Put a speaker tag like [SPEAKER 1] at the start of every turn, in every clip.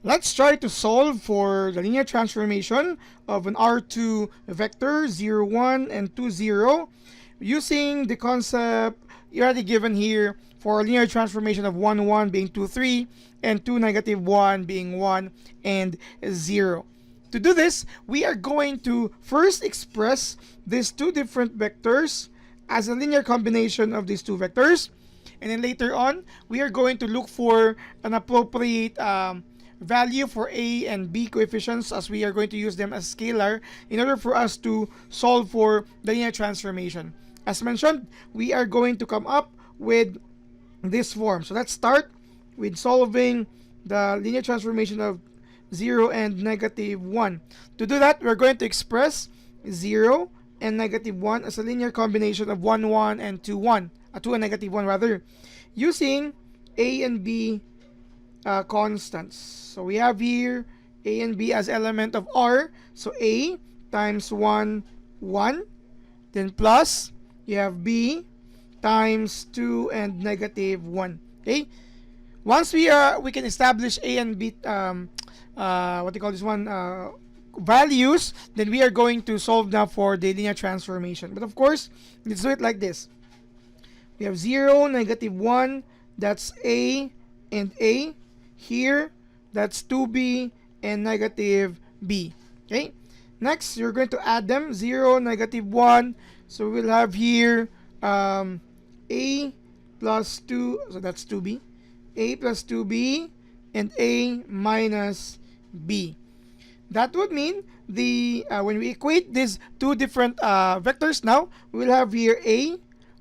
[SPEAKER 1] Let's try to solve for the linear transformation of an R2 vector 0, 1, and 2, 0 using the concept already given here for a linear transformation of 1, 1 being 2, 3 and 2, negative 1 being 1 and 0. To do this, we are going to first express these two different vectors as a linear combination of these two vectors. And then later on, we are going to look for an appropriate value for a and b coefficients, as we are going to use them as scalar in order for us to solve for the linear transformation. As mentioned, we are going to come up with this form. So let's start with solving the linear transformation of 0 and negative 1. To do that, we're going to express 0 and negative 1 as a linear combination of 1, 1 and 2, 1. 2 and negative 1 rather, using a and b constants. So we have here a and b as element of R. So a times 1, 1. Then plus, you have b times 2 and negative 1. Okay? Once we can establish a and b, what do you call this one, values, then we are going to solve now for the linear transformation. But of course, let's do it like this. We have 0, negative 1, that's a and a. Here, that's 2b and negative b. Okay? Next, you're going to add them, 0, negative 1. So we'll have here a plus 2, so that's 2b. A plus 2b and a minus b. That would mean when we equate these two different vectors now, we'll have here a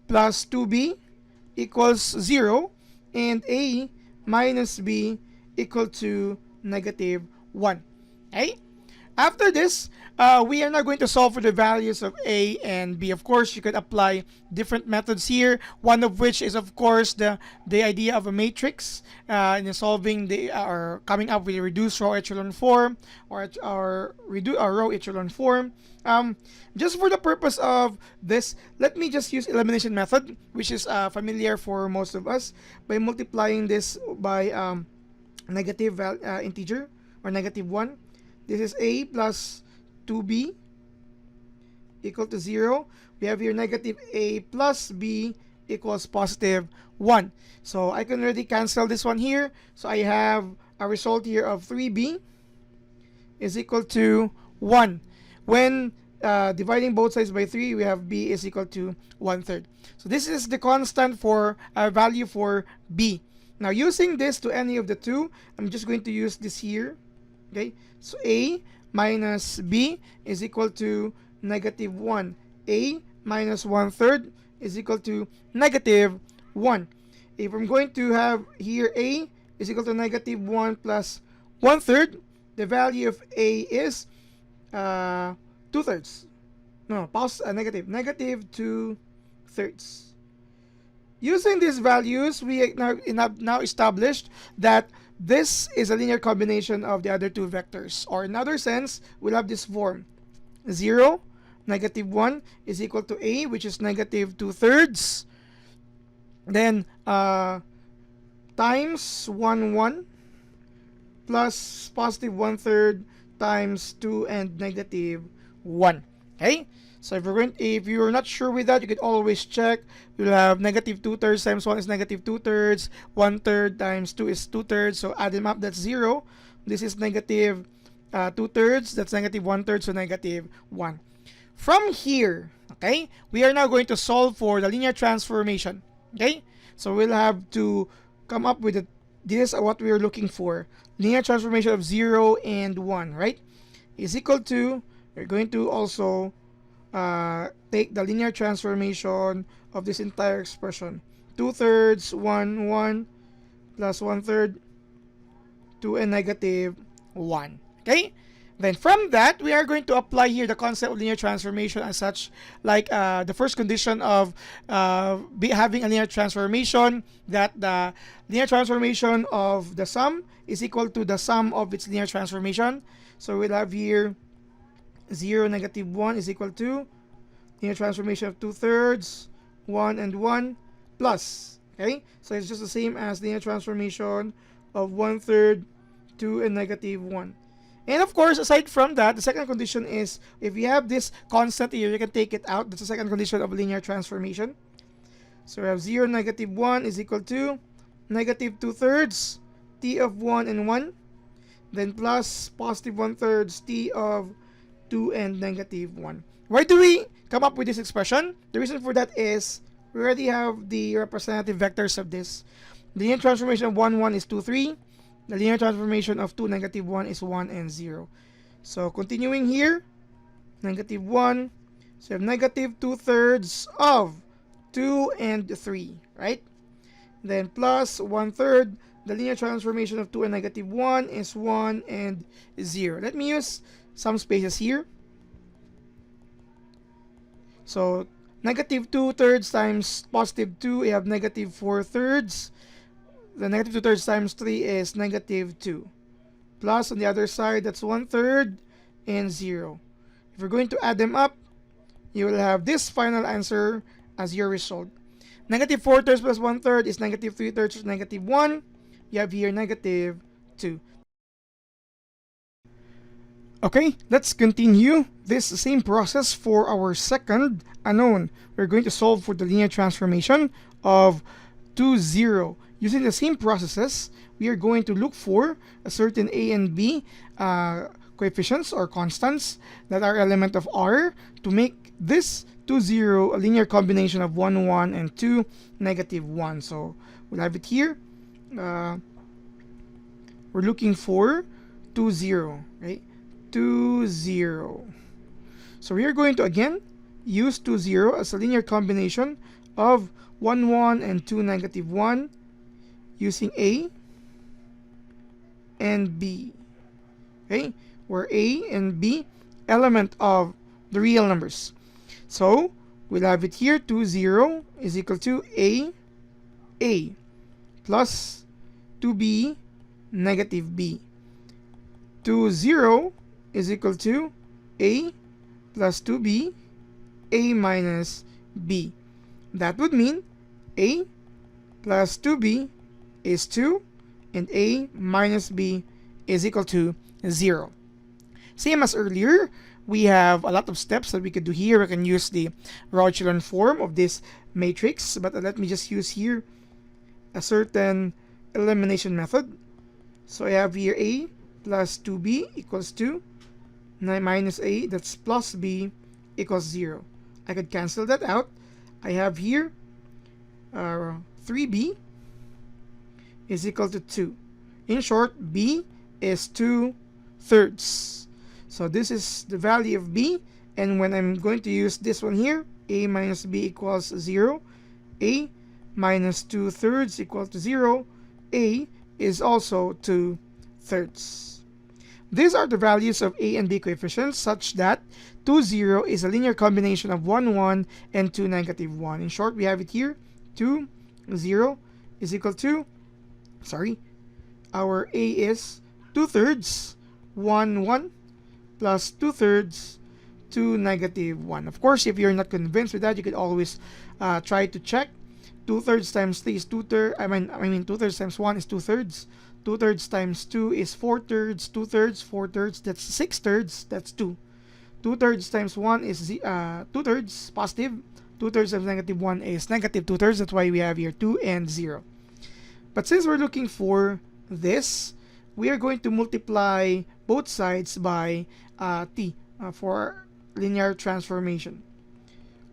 [SPEAKER 1] plus 2b equals 0 and a minus b equal to negative 1. Okay? After this, we are now going to solve for the values of a and b. Of course, you could apply different methods here. One of which is, of course, the idea of a matrix in solving or coming up with a reduced row echelon form or row echelon form. Just for the purpose of this, let me just use elimination method, which is familiar for most of us, by multiplying this by negative integer or negative 1. This is a plus 2b equal to 0. We have here negative a plus b equals positive 1. So I can already cancel this one here. So I have a result here of 3b is equal to 1. When dividing both sides by 3, we have b is equal to 1/3. So this is the constant for value for b. Now using this to any of the two, I'm just going to use this here. Okay, so a minus b is equal to negative 1. A minus 1/3 is equal to negative 1. If I'm going to have here a is equal to negative 1 plus 1/3, the value of a is 2/3. No, negative 2/3. Using these values, we have now established that this is a linear combination of the other two vectors. Or in other sense, we'll have this form. 0, negative 1 is equal to a, which is negative 2/3. Then times 1, 1 plus positive 1/3 times 2 and negative 1. Okay? So if you're not sure with that, you can always check. You'll have negative 2/3 times 1 is negative 2/3. 1/3 times 2 is 2/3. So add them up, that's 0. This is negative 2/3. That's negative 1/3, so negative 1. From here, okay, we are now going to solve for the linear transformation. Okay? So we'll have to come up with this is what we are looking for. Linear transformation of 0 and 1, right? Is equal to, we're going to also take the linear transformation of this entire expression. 2/3, 1, 1, plus 1/3, 2 and negative 1. Okay? Then from that, we are going to apply here the concept of linear transformation as such, like the first condition of having a linear transformation, that the linear transformation of the sum is equal to the sum of its linear transformation. So we'll have here 0, negative 1 is equal to linear transformation of 2/3, 1 and 1 plus. Okay? So it's just the same as linear transformation of 1/3, 2, and negative 1. And of course, aside from that, the second condition is if you have this constant here, you can take it out. That's the second condition of linear transformation. So we have 0, negative 1 is equal to negative 2/3 t of 1 and 1, then plus positive 1/3 t of 2 and negative 1. Why do we come up with this expression? The reason for that is we already have the representative vectors of this. The linear transformation of 1, 1 is 2, 3. The linear transformation of 2, negative 1 is 1 and 0. So continuing here, negative 1. So you have negative 2/3 of 2 and 3, right? Then plus 1/3. The linear transformation of 2 and negative 1 is 1 and 0. Let me use some spaces here. So negative 2/3 times positive 2, we have negative 4/3. The negative 2/3 times 3 is negative 2. Plus on the other side, that's 1/3 and 0. If we're going to add them up, you will have this final answer as your result. Negative 4/3 plus 1/3 is negative 3/3 is negative 1. You have here negative 2. Okay, let's continue this same process for our second unknown. We're going to solve for the linear transformation of 2, 0. Using the same processes, we are going to look for a certain a and b coefficients or constants that are element of R to make this 2, 0 a linear combination of 1, 1 and 2, negative 1. So we'll have it here. We're looking for 2, 0, right? 2, 0. So we are going to again use 2, 0 as a linear combination of 1, 1 and 2, negative 1 using A and B. Okay, where A and B element of the real numbers. So we'll have it here 2, 0 is equal to A plus 2B negative B. 2, 0 is equal to A plus 2B, A minus B. That would mean A plus 2B is 2 and A minus B is equal to 0. Same as earlier, we have a lot of steps that we could do here. We can use the raw echelon form of this matrix, but let me just use here a certain elimination method. So I have here A plus 2B equals 2 minus A, that's plus B equals 0. I could cancel that out. I have here 3B is equal to 2. In short, B is 2/3. So this is the value of B, and when I'm going to use this one here, A minus B equals 0. A minus 2/3 equals to 0. A is also 2/3. These are the values of A and B coefficients such that 2, 0 is a linear combination of 1, 1 and 2, negative 1. In short, we have it here. 2, 0 is equal to, our A is 2/3, 1, 1 plus 2/3, 2, negative 1. Of course, if you're not convinced with that, you could always try to check. 2/3 times 3 is 2/3. I mean 2/3 times 1 is 2/3. 2/3 times 2 is 4/3. 2/3, 4/3, that's 6/3. That's 2. 2/3 times 1 is 2/3 positive. 2/3 times negative 1 is negative 2/3. That's why we have here 2 and 0. But since we're looking for this, we are going to multiply both sides by t for linear transformation.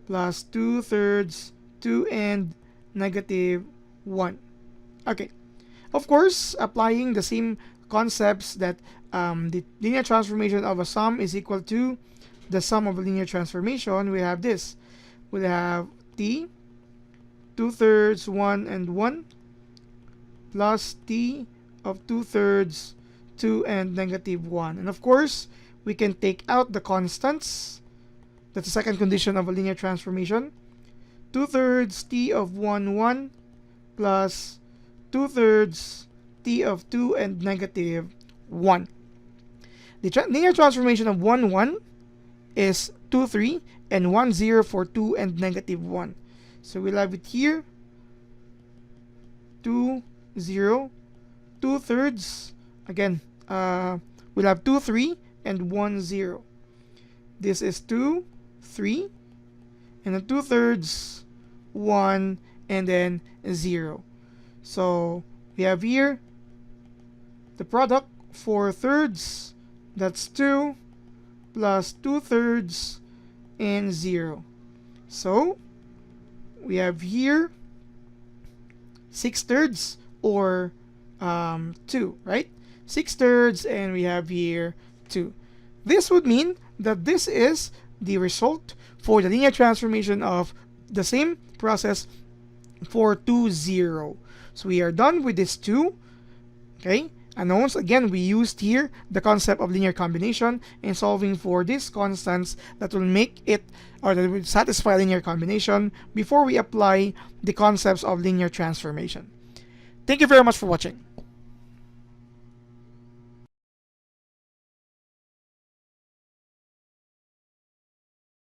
[SPEAKER 1] Plus 2/3, 2 and negative 1. Okay. Of course, applying the same concepts that the linear transformation of a sum is equal to the sum of a linear transformation, we have this. We'll have t 2/3, 1 and 1 plus t of 2/3, 2 and negative 1. And of course, we can take out the constants. That's the second condition of a linear transformation. 2/3 t of 1, 1 plus 2/3 t of 2 and negative 1. The linear transformation of 1, 1 is 2, 3 and 1, 0 for 2 and negative 1. So we'll have it here 2, 0, 2/3, again, we'll have 2, 3, and 1, 0. This is 2, 3, and then 2/3, 1, and then 0. So we have here the product 4/3, that's 2, plus 2/3 and 0. So we have here 6/3 or 2, right? 6/3, and we have here 2. This would mean that this is the result for the linear transformation of the same process for 2, 0. So we are done with this 2. Okay, unknowns. Again, we used here the concept of linear combination in solving for these constants that will make it, or that will satisfy linear combination before we apply the concepts of linear transformation. Thank you very much for watching.